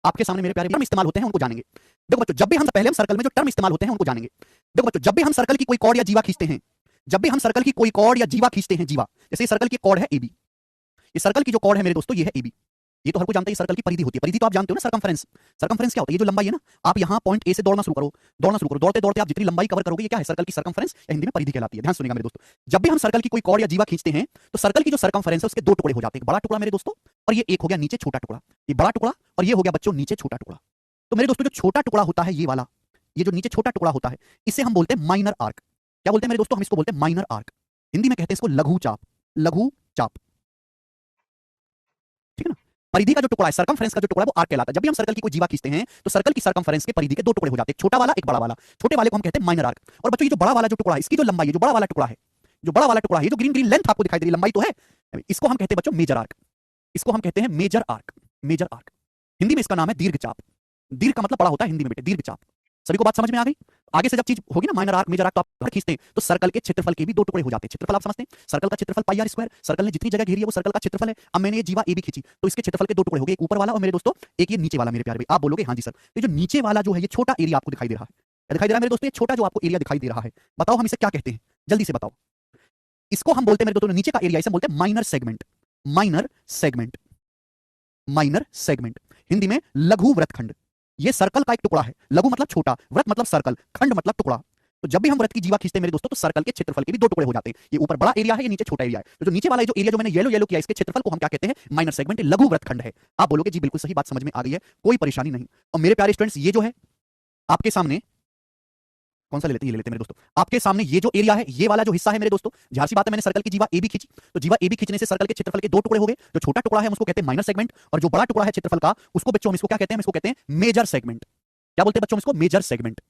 आपके सामने मेरे प्यारे टर्म इस्तेमाल होते हैं उनको जानेंगे। देखो बच्चों, जब भी हम पहले हम सर्कल में जो टर्म इस्तेमाल होते हैं उनको जानेंगे। देखो बच्चों, जब भी हम सर्कल की कोई कॉर्ड या जीवा खींचते हैं, जब भी हम सर्कल की कोई कॉर्ड या जीवा खींचते हैं, जीवा जैसे सर्कल की कॉर्ड है एबी, ये सर्कल की जो कॉर्ड है मेरे दोस्तों ये है एबी। ये तो हर कोई जानता है सर्कल की परिधि होती है। परिधि तो आप जानते हो ना, सर्कमफ्रेंस। सर्कमफ्रेंस क्या होता है? ये जो लंबाई है ना, आप यहां पॉइंट ए से दौड़ना शुरू करो, दौड़ना शुरू करो, दौड़ते दौड़ते आप जितनी लंबाई कवर करोगे, ये क्या है? सर्कल की सर्कमफ्रेंस, या हिंदी में परिधि कहलाती है। ध्यान सुनिएगा मेरे दोस्तों, जब भी हम सर्कल की कोई कॉर्ड या जीवा खींचते हैं तो सर्कल की जो सर्कमफ्रेंस है उसके दो टुकड़े हो जाते हैं, बड़ा टुकड़ा मेरे दोस्तों, और ये एक हो गया नीचे छोटा टुकड़ा। ये बड़ा टुकड़ा और ये हो गया बच्चों नीचे छोटा टुकड़ा। तो मेरे दोस्तों जो छोटा टुकड़ा होता है ये वाला, ये जो नीचे छोटा टुकड़ा होता है, इसे हम बोलते हैं माइनर आर्क। क्या बोलते हैं मेरे दोस्तों? हम इसको बोलते हैं माइनर आर्क। हिंदी में कहते हैं इसको लघु चाप। लघु चाप, ठीक है ना। परिधि का जो टुकड़ा है, सर्कमफ्रेंस का जो टुकड़ा है वो आर्क कहलाता है। जब भी हम सर्कल की कोई जीवा खींचते हैं तो सर्कल की सर्कमफ्रेंस के परिधि के दो टुकड़े हो जाते हैं, छोटा वाला एक बड़ा वाला। छोटे वाले को हम कहते हैं माइनर आर्क। और बच्चों ये जो बड़ा वाला जो टुकड़ा है, इसकी जो लंबाई है, जो बड़ा वाला टुकड़ा है, जो बड़ा वाला टुकड़ा है, जो ग्रीन ग्रीन लेंथ आपको दिखाई दे रही है, लंबाई तो है, इसको हम कहते हैं बच्चों मेजर आर्क। इसको हम कहते हैं major arc. Major arc Hindi में इसका नाम है दीर्घ चाप। दीर्घ का मतलब बड़ा होता है हिंदी में बेटे, दीर्घ चाप। सभी को बात समझ में आ गई? आगे से जब चीज होगी ना माइनर आर्क मेजर आर्क, तो आप खींचते हैं तो सर्कल के क्षेत्रफल के भी दो टुकड़े हो जाते हैं। क्षेत्रफल आप समझते हैं, सर्कल का क्षेत्रफल पाई आर स्क्वायर, सर्कल ने जितनी जगह घेरी है वो सर्कल का क्षेत्रफल है। अब मैंने ये जीवा ए भी खींची तो इसके क्षेत्रफल के दो टुकड़े हो गए, एक ऊपर वाला और मेरे दोस्तों एक ये नीचे वाला। मेरे प्यारे भाई आप बोलोगे हाँ जी सर, ये जो नीचे वाला जो है ये छोटा एरिया आपको दिखाई दे रहा है, दिखाई दे रहा है मेरे दोस्तों, ये छोटा जो आपको एरिया दिखाई दे रहा है, बताओ हम इसे क्या कहते हैं? जल्दी से बताओ। इसको हम बोलते हैं मेरे दोस्तों, नीचे का एरिया इसे बोलते हैं minor segment. Minor segment, minor segment Hindi में लघु वृत्तखंड। ये सर्कल का एक टुकड़ा है, लघु मतलब छोटा, वृत्त मतलब सर्कल, खंड मतलब टुकड़ा। तो जब भी हम वृत्त की जीवा खींचते हैं मेरे दोस्तों तो सर्कल के क्षेत्रफल के भी दो टुकड़े हो जाते हैं। ये ऊपर बड़ा एरिया है, ये नीचे छोटा एरिया है। तो जो नीचे वाला जो एरिया जो मैंने येलो येलो किया, इसके क्षेत्रफल को हम क्या कहते हैं? माइनर सेगमेंट, लघु वृत्तखंड है। आप बोलोगे जी बिल्कुल सही बात, समझ में आ गई है, कोई परेशानी नहीं। और मेरे प्यारे स्टूडेंट्स, ये जो है आपके सामने, कौन सा ले लेते हैं? ये ले लेते हैं मेरे दोस्तों। आपके सामने ये जो एरिया है, ये वाला जो हिस्सा है मेरे दोस्तों, जहां सी बात है, मैंने सर्कल की जीवा ए बी खींची तो जीवा ए बी खींचने से सर्कल के क्षेत्रफल के दो टुकड़े हो गए। जो छोटा टुकड़ा है हम उसको कहते हैं माइनर सेगमेंट, और जो बड़ा टुकड़ा है क्षेत्रफल का उसको बच्चों हम इसको क्या कहते हैं? हम इसको कहते हैं मेजर सेगमेंट। क्या बोलते हैं बच्चों? हम इसको मेजर सेगमेंट।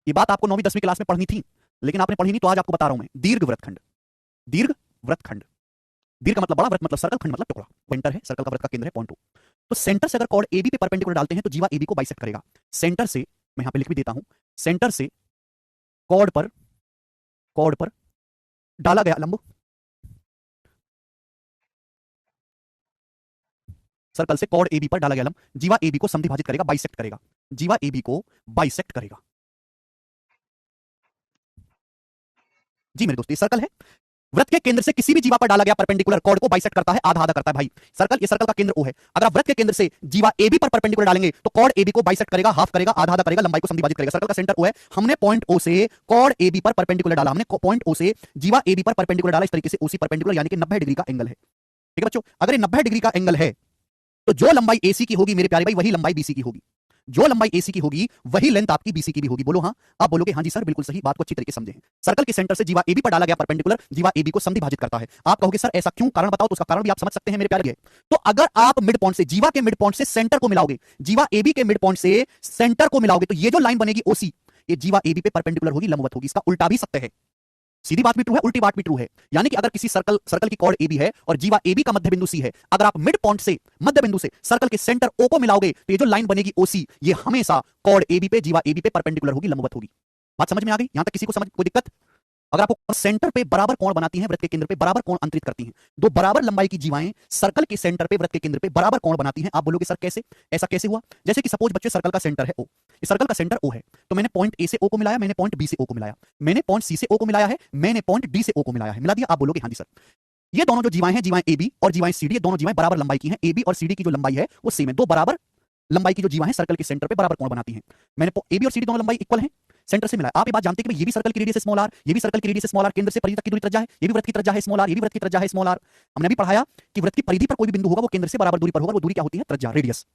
ये बात आपको 9वीं 10वीं क्लास में पढ़नी थी, लेकिन आपने पढ़ी नहीं, तो आज आपको बता रहा हूं मैं। दीर्घ वृत्तखंड, दीर्घ वृत्तखंड। दीर्घ का मतलब बड़ा, वृत्त मतलब सर्कल, खंड मतलब टुकड़ा। सेंटर है, सर्कल का वृत्त का केंद्र है पॉइंट ओ। तो सेंटर से अगर कॉर्ड एबी पे परपेंडिकुलर डालते हैं तो जीवा एबी को बाइसेक्ट करेगा। सेंटर से, मैं यहां पे लिख भी देता हूं, सेंटर से कॉर्ड पर डाला गया लंब, सर्कल से कॉर्ड एबी पर डाला गया लंब जीवा एबी को समद्विभाजित करेगा, बाइसेक्ट करेगा। जीवा एबी को बाइसेक्ट करेगा। जी मेरे दोस्त, ये सर्कल है, वृत्त के केंद्र से किसी भी जीवा पर डाला गया परपेंडिकुलर कॉर्ड को बाइसेक्ट करता है, आधा आधा करता है भाई। सर्कल, ये सर्कल का केंद्र ओ है। अगर आप वृत्त के केंद्र से जीवा एबी पर परपेंडिकुलर डालेंगे तो कॉर्ड एबी को बाइसेक्ट करेगा, हाफ करेगा, आधा आधा करेगा, लंबाई को समद्विभाजित करेगा। सर्कल का सेंटर ओ है, हमने पॉइंट ओ से कॉर्ड एबी पर परपेंडिकुलर डाला, हमने पॉइंट ओ से जीवा एबी पर परपेंडिकुलर डाला, इस तरीके से ओसी परपेंडिकुलर, यानी कि 90 डिग्री का एंगल है। ठीक है बच्चों, अगर ये 90 डिग्री का एंगल है तो जो लंबाई एसी की होगी मेरे प्यारे भाई, वही लंबाई बीसी की होगी। जो लंबाई एसी की होगी वही लेंथ आपकी बीसी की भी होगी। बोलो हाँ। आप बोलोगे हाँ जी सर, बिल्कुल सही, बात को अच्छी तरीके से समझे हैं। सर्कल के सेंटर से जीवा एबी पर डाला गया परपेंडिकुलर जीवा एबी को समद्विभाजित करता है। आप कहोगे सर ऐसा क्यों, कारण बताओ, तो उसका कारण भी आप समझ सकते हैं मेरे प्यारे। तो अगर आप मिड पॉइंट से, जीवा के मिड पॉइंट से सेंटर को मिलाओगे, जीवा एबी के मिड पॉइंट से सेंटर को मिलाओगे, तो ये जो लाइन बनेगी ओसी, ये जीवा एबी पे परपेंडिकुलर होगी, लंबवत होगी। इसका उल्टा भी सत्य है, सीधी बात भी ट्रू है, उल्टी बात भी ट्रू है। यानी कि अगर किसी सर्कल की कॉर्ड एबी है और जीवा एबी का मध्य बिंदु सी है, अगर आप मिड पॉइंट से, मध्य बिंदु से सर्कल के सेंटर ओ को मिलाओगे तो ये जो लाइन बनेगी ओसी, ये हमेशा कॉर्ड एबी पे, जीवा एबी पे परपेंडिकुलर होगी, लंबवत होगी। बात समझ में आ गई? यहां तक किसी को समझ, कोई दिक्कत? अगर आपको सेंटर पे बराबर कोण बनाती हैं, वृत्त के केंद्र पे बराबर कोण अंतरित करती हैं, दो बराबर लंबाई की जीवाएं सर्कल के सेंटर पे, वृत्त के केंद्र पे बराबर कोण बनाती हैं, आप बोलोगे सर कैसे, ऐसा कैसे हुआ? जैसे कि सपोज बच्चे, सर्कल का सेंटर है ओ, इस सर्कल का सेंटर ओ है, तो मैंने पॉइंट ए से ओ को मिलाया, मैंने पॉइंट बी से ओ को मिलाया, मैंने पॉइंट सी से ओ को मिलाया है, मैंने पॉइंट डी से ओ को मिलाया है, मिला दिया। आप बोलोगे हाँ जी सर, ये दोनों जो जीवाएं हैं, जीवाएं एबी और जीवाएं सीडी, ये दोनों जीवाएं बराबर लंबाई की हैं। एबी और सीडी की जो लंबाई है वो सेम है, दो बराबर लंबाई की जो जीवा है सर्कल के सेंटर पे बराबर कोण बनाती हैं। मैंने एबी और सीडी दोनों लंबाई इक्वल है, सेंटर से मिला। आप ये बात जानते हैं कि ये भी सर्कल की रेडियस है स्मॉल आर, ये भी सर्कल की रेडियस है स्मॉल आर, केंद्र से परिधि तक की दूरी त्रिज्या है, ये भी वृत्त की त्रिज्या है स्मॉल आर, ये भी वृत्त की त्रिज्या है स्मॉल आर। हमने अभी पढ़ाया कि वृत्त की परिधि पर कोई भी बिंदु होगा वो केंद्र से बराबर दूरी पर होगा, वो दूरी क्या होती है? त्रिज्या, रेडियस।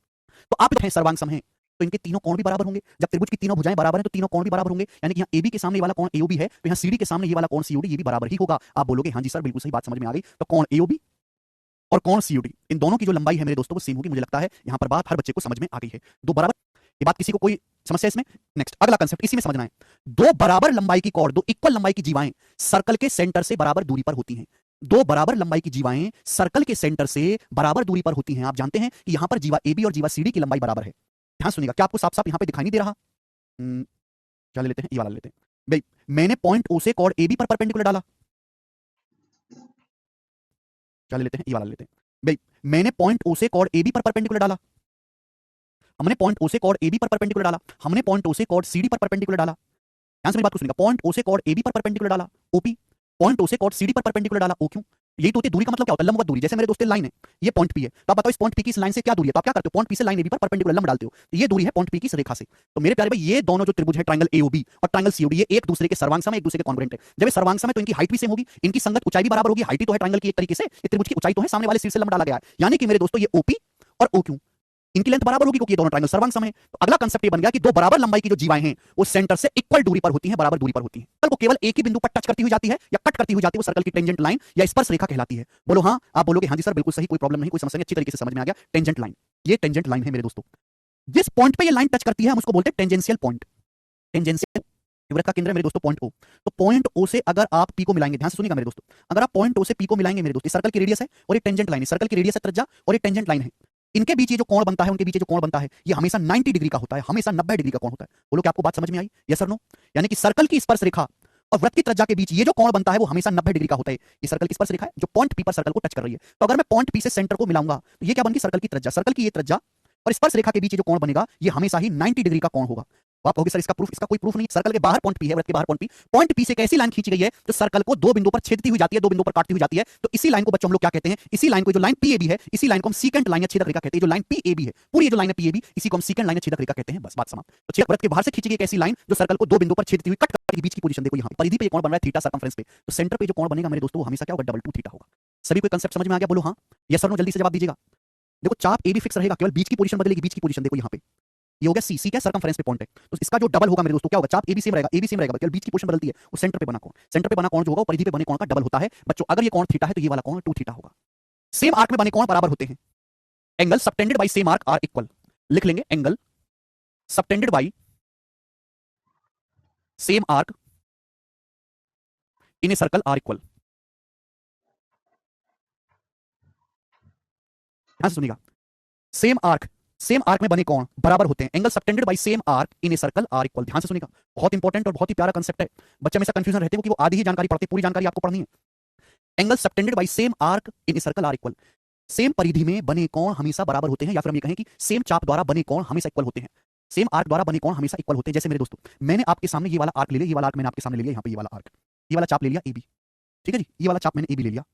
तो आप हैं सर्वांग सम है, तो इनके तीनों कोण भी बराबर होंगे। जब त्रिभुज की तीनों भुजाएं बराबर हैं तो तीनों कोण भी बराबर होंगे, यानी कि यहाँ एबी के सामने वाला कोण एओबी है, तो यहाँ सीडी के सामने ये वाला कोण सीओडी, ये भी बराबर ही होगा। आप बोलोगे हाँ जी सर, बिल्कुल सही, बात समझ में आ गई। तो कोण एओबी और कोण सीओडी, इन दोनों की जो लंबाई है मेरे दोस्तों वो सेम होगी। मुझे लगता है यहाँ पर बात हर बच्चे को समझ में आ गई है। दो बराबर, ये बात किसी को कोई समस्या इसमें? नेक्स्ट, अगला कंसेप्ट इसी में समझना है। दो बराबर लंबाई की कॉर्ड, दो इक्वल लंबाई की जीवाएं सर्कल के सेंटर से बराबर दूरी पर होती हैं। दो बराबर लंबाई की जीवाएं सर्कल के सेंटर से बराबर दूरी पर होती हैं। आप जानते हैं कि यहां पर जीवा एबी और जीवा सीडी की लंबाई बराबर है। ध्यान सुनिएगा, क्या आपको साफ साफ यहां पे दिखाई नहीं दे रहा? क्या ले लेते हैं, ये वाला ले लेते हैं भाई। मैंने पॉइंट ओ से कॉर्ड एबी पर परपेंडिकुलर डाला, क्या ले लेते हैं, ये वाला ले लेते हैं भाई। मैंने पॉइंट ओ से कॉर्ड एबी पर परपेंडिकुलर डाला, हमने पॉइंट ओ से कॉर्ड एबी पर परपेंडिकुलर डाला, हमने पॉइंट ओ से कॉर्ड सीडी पर परपेंडिकुलर डाला। ध्यान से मेरी बात को सुनिएगा, पॉइंट ओ से कॉर्ड एबी पर परपेंडिकुलर डाला ओपी, पॉइंट ओ से कॉर्ड सीडी पर परपेंडिकुलर डाला ओक्यू। यही तो होती है दूरी का मतलब क्या होता है, लंबवत दूरी। जैसे मेरे दोस्तों लाइन है, ये पॉइंट पी है, तो आप बताओ इस पॉइंट पी की इस लाइन से क्या दूरी है, तो आप क्या करते हो, पॉइंट पी से लाइन एबी पर परपेंडिकुलर लंब डालते हो, तो ये दूरी है पॉइंट पी की इस रेखा से। तो मेरे प्यारे भाई ये दोनों जो त्रिभुज है ट्रायंगल एओबी और ट्रायंगल सीओडी, ये एक दूसरे के सर्वांग समय, एक दूसरे के कॉन्ग्रुएंट है। जब ये सर्वांग समय तो इनकी हाइट भी सेम होगी, इनकी संगत ऊंचाई भी बराबर होगी, हाइट ही तो है ट्रायंगल की एक तरीके से, ये त्रिभुज की ऊंचाई तो है, सामने वाले सिर से लंब डाला गया है। यानी कि मेरे दोस्तों ये ओपी और ओक्यू इनकी लेंथ बराबर होगी क्योंकि ये दोनों ट्रायंगल सर्वांग समय है। तो अगला कांसेप्ट ये बन गया कि दो बराबर लंबाई की जो जीवाएं हैं वो सेंटर से इक्वल दूरी पर होती हैं, बराबर दूरी पर होती हैं। सर्कल को केवल एक ही बिंदु पर टच करती हुई जाती है या कट करती हुई जाती है, वो सर्कल की टेंजेंट लाइन या स्पर्श रेखा कहलाती है। बोलो हाँ, आप बोलोगे हाँ जी सर बिल्कुल सही, कोई प्रॉब्लम नहीं, कोई समस्या नहीं, अच्छी तरीके से समझ में आ गया। टेंजेंट लाइन, ये टेंजेंट लाइन है मेरे दोस्तों। जिस पॉइंट पे ये लाइन टच करती है हम उसको बोलते हैं टेंजेंशियल पॉइंट। टेंजेंशियल वृत्त का केंद्र है मेरे दोस्तों पॉइंट ओ। तो पॉइंट ओ से अगर आप पी को मिलाएंगे, ध्यान से सुनिएगा मेरे दोस्तों, अगर आप पॉइंट ओ से पी को मिलाएंगे मेरे दोस्तों, सर्कल की रेडियस है और एक टेंजेंट लाइन है, सर्कल की रेडियस है त्रिज्या और एक टेंजेंट लाइन है, इनके बीच ये जो कोण बनता है, उनके बीच ये जो कोण बनता है, ये हमेशा 90 डिग्री का होता है, हमेशा 90 डिग्री का कोण होता है। बोलो क्या आपको बात समझ में आई, यस और नो? यानी कि सर्कल की स्पर्श रेखा और वृत्त की त्रिज्या के बीच ये जो कोण बनता है वो हमेशा 90 डिग्री का होता है। ये सर्कल की स्पर्श रेखा है जो पॉइंट पी पर सर्कल को टच कर रही है। तो अगर मैं पॉइंट पी से सेंटर को मिलाऊंगा तो ये क्या बनेगी, सर्कल की त्रिज्या, सर्कल की ये त्रिज्या और स्पर्श रेखा के बीच ये जो कोण बनेगा ये हमेशा ही 90 डिग्री का कोण होगा। आप कहोगे सर इसका प्रूफ, इसका कोई प्रूफ नहीं। सर्कल के बाहर पॉइंट पी है, वृत्त के बाहर पॉइंट पी से कैसी लाइन खींची गई है जो सर्कल को दो बिंदुओं पर छेदती हुई जाती है, दो बिंदुओं पर काटती हुई जाती है। तो इसी लाइन को बच्चों हम लोग क्या कहते हैं, इसी लाइन को जो लाइन पीएबी है, इसी लाइन को हम सीकेंट लाइन या छेदक रेखा कहते हैं। जो लाइन पीएबी है पूरी जो लाइन है पीएबी, इसी को हम सीकेंट लाइन या छेदक रेखा कहते हैं। बस बात समाप्त। तो छेदक वृत्त के बाहर से खींची गई ऐसी लाइन जो सर्कल को दो बिंदुओं पर छेदती हुई कट करके बीच की पोजीशन देखो, यहाँ परिधि पे ये कोण बन रहा है थीटा सर्कमफ्रेंस पे, तो सेंटर पे जो कोण बनेगा मेरे दोस्तों वो हमेशा क्या होगा, डबल 2 थीटा होगा। सभी को कांसेप्ट समझ में आ गया? बोलो हाँ, यस और नो, जल्दी से जवाब दीजिएगा। देखो चाप एबी फिक्स रहेगा, केवल बीच की पोजीशन बदलेगी, बीच की पोजीशन देखो यहाँ पे, ये हो गया सी, सी क्या सर्कमफ्रेंस पे पॉइंट है, तो इसका जो डबल होगा मेरे दोस्तों क्या होगा, चाप एबी सेम रहेगा, एबी सेम रहेगा, केवल बीच की पोजीशन बदलती है, वो सेंटर पे बना कोण, सेंटर पे बना कोण जो होगा वो परिधि पे बने कोण का डबल होता है। बच्चों अगर ये कोण थीटा है तो ये वाला कोण 2 थीटा होगा। सेम आर्क में बने कोण बराबर होते हैं, angle subtended by same arc are equal. लिख लेंगे angle subtended by same arc in a circle are equal. ध्यान से सुनिएगा, सेम आर्क में बने कोण बराबर होते हैं, angle subtended by same arc in a circle are equal. ध्यान से सुनिएगा, बहुत इंपॉर्टेंट और बहुत ही प्यारा कांसेप्ट है। बच्चे हमेशा कंफ्यूजन रहते हो कि वो आधी ही जानकारी पढ़ते, पूरी जानकारी आपको पढ़नी है। Angle subtended by same arc in a circle are equal, same परिधि में बने कोण हमेशा बराबर होते हैं, या फिर हम ये कहें कि सेम चाप द्वारा बने कोण हमेशा इक्वल होते हैं, सेम आर्क द्वारा बने कोण हमेशा इक्वल होते हैं। जैसे मेरे दोस्तों मैंने आपके सामने ये वाला आर्क ले लिया, ये वाला आर्क मैंने आपके सामने ले लिया, यहाँ पे ये वाला आर्क, ये वाला चाप ले लिया ए बी, ठीक है जी, ये वाला चाप मैंने ए बी ले लिया,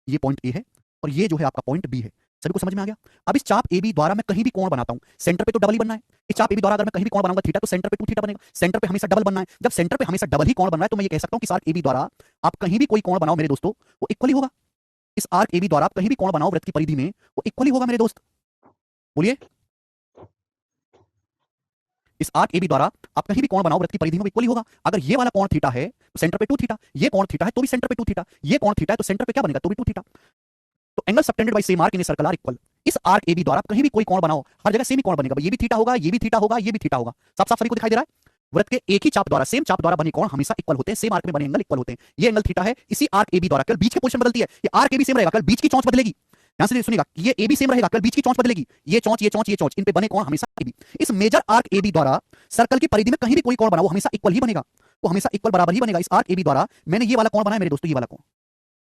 ये पॉइंट ए है और ये जो है आपका पॉइंट बी है। सभी को समझ में आ गया? अब इस चाप ए बी द्वारा मैं कहीं भी कोण बनाता हूं, सेंटर पे तो डबल ही बनना है। इस चाप ए बी द्वारा अगर मैं कहीं भी कोण बनाऊंगा थीटा, तो सेंटर पे 2 थीटा बनेगा, सेंटर पे हमेशा डबल बनना है। जब सेंटर पे हमेशा डबल ही कोण बन रहा है तो मैं ये कह सकता हूं कि आर्क ए बी द्वारा आप कहीं भी कोई कोण बनाओ मेरे दोस्तों वो इक्वल ही होगा। इस आर्क ए बी द्वारा आप कहीं भी कोण बनाओ वृत्त की परिधि में वो इक्वल ही होगा मेरे दोस्त। बोलिए, इस आर्क ए बी द्वारा आप कहीं भी कोण बनाओ वृत्त की परिधि में इक्वल ही होगा। अगर ये वाला कोण थीटा है तो सेंटर पे 2 थीटा, ये कोण थीटा है तो भी सेंटर पे 2 थीटा, ये कोण थीटा है तो सेंटर पे क्या बनेगा, तो भी 2 थीटा। तो angle subtended by same arc in a circle are equal, इस आर्क ए बी द्वारा कहीं भी कोई कोण बनाओ हर जगह सेम ही कोण बनेगा, ये भी थीटा होगा, ये भी थीटा होगा, ये भी थीटा होगा। साफ साफ सभी को दिखाई दे रहा है? वृत्त के एक ही चाप द्वारा, सेम चाप द्वारा बने कोण हमेशा इक्वल होते हैं, सेम आर्क में बने एंगल इक्वल होते हैं। ये एंगल थीटा है, इसी आर्क ए बी द्वारा केवल बीच की पोजीशन बदलती है, ये आर्क ए बी सेम रहेगा, केवल बीच की चौंच बदलेगी। ध्यान से सुनिएगा, ये ए बी सेम रहेगा, केवल बीच की चौंच बदलेगी, ये चौंच, ये चौंच, ये चौंच, इन पे बने कोण हमेशा ए बी। इस मेजर आर्क ए बी द्वारा सर्कल की परिधि में कहीं भी कोई कोण बनाओ हमेशा इक्वल ही बनेगा, वो हमेशा इक्वल बराबर ही बनेगा। इस आर्क ए बी द्वारा मैंने ये वाला कोण बनाया मेरे दोस्तों, ये वाला कोण,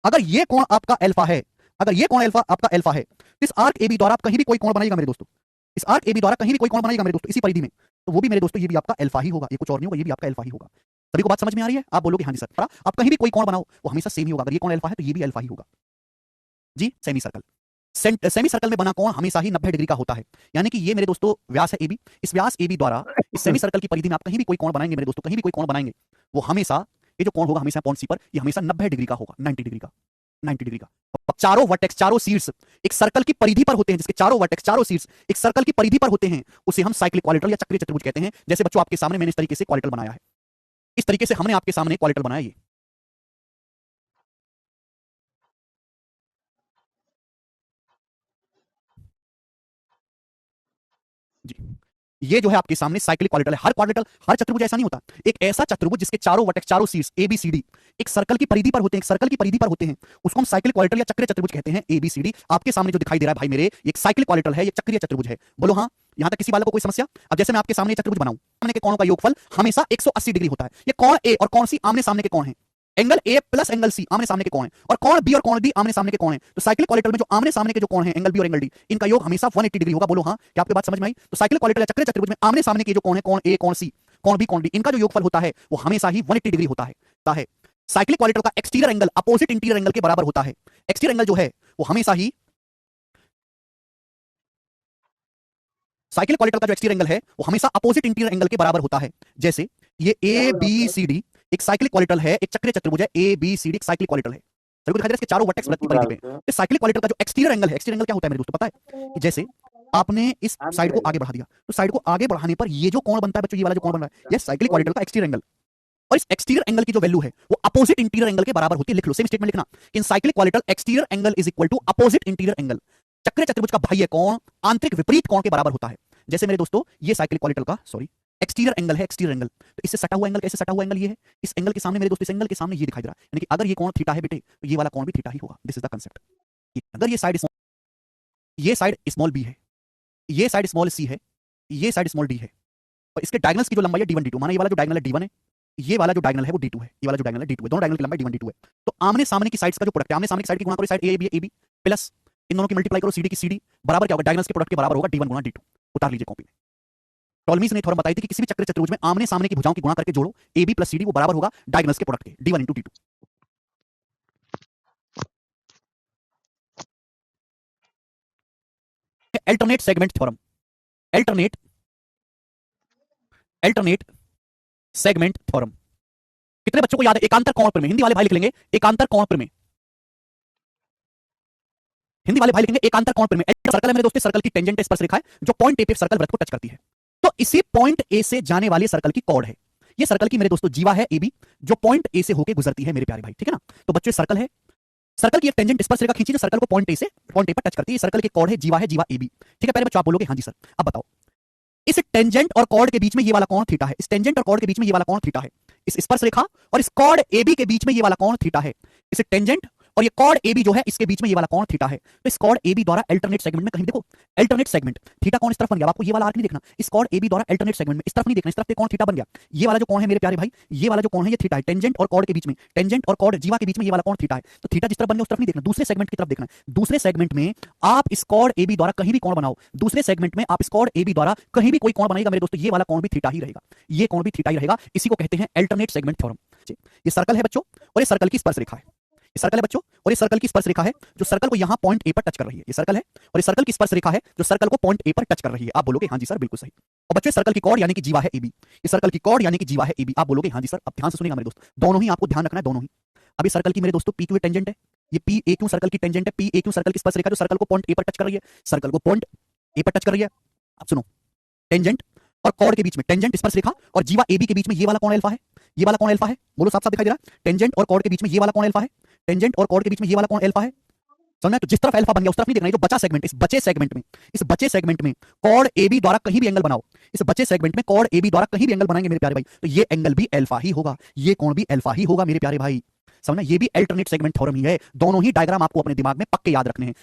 अगर ये कोण आपका अल्फा है, अगर ये कोण अल्फा आपका अल्फा है, तो इस आर्क ए बी द्वारा आप कहीं भी कोई कोण बनाएगा मेरे दोस्तों, इस आर्क ए बी द्वारा कहीं भी कोई कोण बनाएगा मेरे दोस्तों इसी परिधि में, तो वो भी मेरे दोस्तों ये भी आपका अल्फा ही होगा, ये कुछ और नहीं होगा, ये भी आपका अल्फा ही होगा। सभी को बात समझ में आ रही है? आप बोलोगे हाँ जी सर, आप कहीं भी कोई कोण बनाओ वो हमेशा सेम ही होगा, अगर ये कोण अल्फा है तो ये भी अल्फा ही होगा जी। सेमी सर्कल, सेमी सर्कल में बना कोण हमेशा ही 90 डिग्री का होता है, यानी कि ये मेरे दोस्तों व्यास है ए बी, इस व्यास ए बी द्वारा इस सेमी सर्कल की परिधि में आप कहीं भी कोई कोण बनाएंगे मेरे दोस्तों, कहीं भी कोई कोण बनाएंगे वो हमेशा, ये जो कोण होगा हमेशा पॉइंट सी पर, ये हमेशा 90 डिग्री का होगा, 90 डिग्री का, 90 डिग्री का। चारों वर्टेक्स, चारों शीर्ष एक सर्कल की परिधि पर होते हैं, जिसके चारों वर्टेक्स, चारों शीर्ष एक सर्कल की परिधि पर होते हैं, उसे हम साइक्लिक क्वाड्रिलेटरल या चक्रीय चतुर्भुज कहते हैं। जैसे बच्चों आपके सामने मैंने इस तरीके से क्वाड्रिलेटरल बनाया है, इस तरीके से हमने आपके सामने क्वाड्रिलेटरल बनाया ये जी। ये जो है आपके सामने साइक्लिक क्वाड्रिलेटरल है। हर क्वाड्रिलेटरल, हर चतुर्भुज ऐसा नहीं होता, एक ऐसा चतुर्भुज जिसके चारों वर्टेक्स, चारों शीर्ष ए बी सी डी एक सर्कल की परिधि पर होते हैं, एक सर्कल की परिधि पर होते हैं, उसको हम साइक्लिक क्वाड्रिलेटरल या चक्रीय चतुर्भुज कहते हैं। ए बी सी डी आपके सामने जो दिखाई दे रहा है भाई मेरे, ये एक साइक्लिक क्वाड्रिलेटरल है, ये चक्रीय चतुर्भुज है। बोलो हाँ, यहां तक किसी वाले को कोई समस्या? अब जैसे मैं आपके सामने चतुर्भुज बनाऊं, सामने के कोणों का योगफल हमेशा 180 डिग्री होता है। ये कोण ए और कोण सी आमने सामने के कोण हैं, angle A plus angle C आमने सामने के कोण है, और कोण बी और कोण डी आमने सामने के कोण है। तो साइक्लिक क्वाड्रिलेटरल में जो आमने सामने के जो कोण है एंगल बी और एंगल डी, इनका योग हमेशा 180 डिग्री होगा। बोलो हाँ, क्या आपकी बात समझ में आई? तो साइक्लिक क्वाड्रिलेटरल या चक्रीय चतुर्भुज में आमने सामने के जो कोण है, कोण ए कोण सी कोण बी कोण डी, इनका जो योगफल होता है वो हमेशा ही 180 डिग्री होता है। साइक्लिक क्वाड्रिलेटरल का exterior angle opposite interior angle के बराबर होता है। एक्सटीरियर एंगल जो है वो हमेशा ही, साइक्लिक क्वाड्रिलेटरल का जो एक्सटीरियर एंगल है वो हमेशा अपोजिट इंटीरियर एंगल के बराबर होता है। जैसे ये ए बी सी डी एक साइक्लिक क्वाड्रिलेटरल है, एक चक्रीय चतुर्भुज है, ए बी सी डी एक साइक्लिक क्वाड्रिलेटरल है। सभी को दिखाई दे रहा है इसके चारों वर्टेक्स वृत्त की परिधि पे। तो साइक्लिक क्वाड्रिलेटरल का जो एक्सटीरियर एंगल है, एक्सटीरियर एंगल क्या होता है मेरे दोस्तों पता है? कि जैसे आपने इस साइड को आगे बढ़ा दिया, तो साइड को आगे बढ़ाने पर ये जो कोण बनता है बच्चों, ये वाला जो कोण बन रहा है, ये साइक्लिक क्वाड्रिलेटरल का एक्सटीरियर एंगल। और इस एक्सटीरियर एंगल की जो वैल्यू है वो अपोजिट इंटीरियर एंगल के बराबर होती है। लिख लो, सेम स्टेटमेंट लिखना, in cyclic quadrilateral exterior angle is equal to opposite interior angle. चक्रीय चतुर्भुज का बाह्य कोण आंतरिक विपरीत कोण के बराबर होता है। जैसे मेरे दोस्तों ये साइक्लिक क्वाड्रिलेटरल का एक्सटीरियर एंगल है, एक्सटीरियर एंगर तो इससे सटा हुआ एंगल, कैसे सटा हुआ एंगल ये है, इस एंगल के सामने मेरे दोस्तों, इस एंगल के सामने ये दिखाई दे रहा है, यानी कि अगर ये कोण थीटा है बेटे तो ये वाला कोण भी थीटा ही होगा। This is the concept. अगर ये साइड स्मॉल बी है, ये साइड स्मॉल सी है, ये साइड स्मॉल डी है, और इसके डायगोनल्स की जो लंबाई है d1 d2, माना ये वाला जो डायगोनल है d1 है, ये वाला जो डायगोनल है वो d2 है, ये वाला जो डायगोनल है d2 है, दोनों डायगोनल की लंबाई d1 d2 है। तो आमने सामने की साइड्स का जो प्रोडक्ट है, आमने सामने की साइड की गुणा करो, साइड ए बी प्लस इन दोनों की मल्टीप्लाई करो, cd की cd बराबर क्या होगा, डायगोनल्स के प्रोडक्ट के बराबर होगा d1 गुणा d2। उतार लीजिए कॉपी में। टॉलमीज ने थ्योरम बताई थी कि किसी भी चक्र चतुर्भुज में आमने सामने की भुजाओं की गुणा करके जोड़ो, AB प्लस CD वो बराबर होगा डायगोनल्स के प्रोडक्ट के d1 d2। Alternate segment theorem, alternate alternate segment theorem. कितने बच्चों को याद है? एकांतर कोण प्रमेय, हिंदी वाले भाई लिख लेंगे एकांतर कोण प्रमेय, हिंदी वाले भाई लिखेंगे एकांतर कोण प्रमेय। सर्कल है मेरे दोस्तों, सर्कल की टेंजेंट स्पर्शरेखा है जो पॉइंट ए पे सर्कल वृत्त को टच करती है, तो इसी पॉइंट ए से जाने वाले सर्कल की कॉर्ड है। ये सर्कल की मेरे दोस्तों जीवा है AB, जो पॉइंट ए से होकर गुजरती है मेरे प्यारे भाई, ठीक है ना। तो बच्चों सर्कल है, सर्कल की एक टेंजेंट स्पर्शरेखा खींची जो सर्कल को पॉइंट ए पर टच करती है। सर्कल की कॉर्ड है जीवा AB, ठीक है। पहले बच्चों आप बोलोगे हाँ जी सर। अब बताओ, इस टेंजेंट और कॉर्ड के बीच में ये वाला कोण थीटा है, इस टेंजेंट और कॉर्ड के बीच में ये वाला कोण थीटा है, इस स्पर्शरेखा और इस कॉर्ड AB के बीच में ये वाला कोण थीटा है, इस टेंजेंट और ये कॉर्ड AB जो है इसके बीच में ये वाला कोण थीटा है। तो इस कॉर्ड AB द्वारा अल्टरनेट सेगमेंट में कहीं देखो, अल्टरनेट सेगमेंट थीटा कोण इस तरफ बन गया, आपको ये वाला आर्क नहीं देखना, इस कॉर्ड AB द्वारा अल्टरनेट सेगमेंट में इस तरफ नहीं देखना, इस तरफ पे कोण थीटा बन गया। ये वाला जो कोण है मेरे प्यारे भाई, ये वाला जो कोण है ये थीटा है, टेंजेंट और कॉर्ड के बीच में, टेंजेंट और कॉर्ड जीवा के बीच में ये वाला कोण थीटा है। तो थीटा जिस तरफ बन गया उस तरफ नहीं देखना, दूसरे सेगमेंट की तरफ देखना है। दूसरे सेगमेंट में आप इस कॉर्ड AB द्वारा कहीं भी कोण बनाओ, दूसरे सेगमेंट में आप इस कॉर्ड AB द्वारा कहीं भी कोई कोण बनाएगा मेरे दोस्तों, ये वाला कोण भी थीटा ही रहेगा, ये कोण भी थीटा ही रहेगा। इसी को कहते हैं अल्टरनेट सेगमेंट थ्योरम। ये सर्कल है बच्चों और ये सर्कल की स्पर्शरेखा है, ये सर्कल है बच्चों और ये सर्कल की स्पर्शरेखा है जो सर्कल को यहां पॉइंट ए पर टच कर रही है। ये सर्कल है और ये सर्कल की स्पर्शरेखा है जो सर्कल को पॉइंट ए पर टच कर रही है। आप बोलोगे हाँ जी सर बिल्कुल सही। और बच्चों सर्कल की कॉर्ड यानी कि जीवा है AB, ये सर्कल की कॉर्ड यानी कि जीवा है AB। आप बोलोगे हाँ जी सर। अब ध्यान से सुनिएगा मेरे दोस्त, दोनों ही आपको ध्यान रखना है, दोनों ही। अभी सर्कल की मेरे दोस्तों PQ टेंजेंट है, ये PAQ सर्कल की टेंजेंट है, PAQ सर्कल की स्पर्शरेखा जो सर्कल को पॉइंट ए पर टच कर रही है, सर्कल को पॉइंट ए पर टच कर रही है। अब सुनो, टेंजेंट और कॉर्ड के बीच में टेंजेंट स्पर्शरेखा और जीवा AB के बीच में ये वाला कोण अल्फा है, ये वाला कोण अल्फा है। बोलो साफ साफ दिखाई दे रहा है, टेंजेंट और कॉर्ड के बीच में ये वाला कोण अल्फा है, टेंजेंट और कॉर्ड के बीच में ये वाला कोण अल्फा है। समझ में? तो जिस तरफ अल्फा बन गया उस तरफ नहीं देखना, ये जो बचा सेगमेंट, इस बचे सेगमेंट में कॉर्ड AB द्वारा कहीं भी एंगल बनाओ, इस बचे सेगमेंट में कॉर्ड AB द्वारा कहीं भी एंगल बनाएंगे मेरे प्यारे भाई, तो ये एंगल भी अल्फा ही होगा, ये कोण भी अल्फा ही होगा मेरे प्यारे भाई। समझना, ये भी अल्टरनेट सेगमेंट थ्योरम ही है। दोनों ही डायग्राम आपको अपने दिमाग में पक्के याद रखने हैं।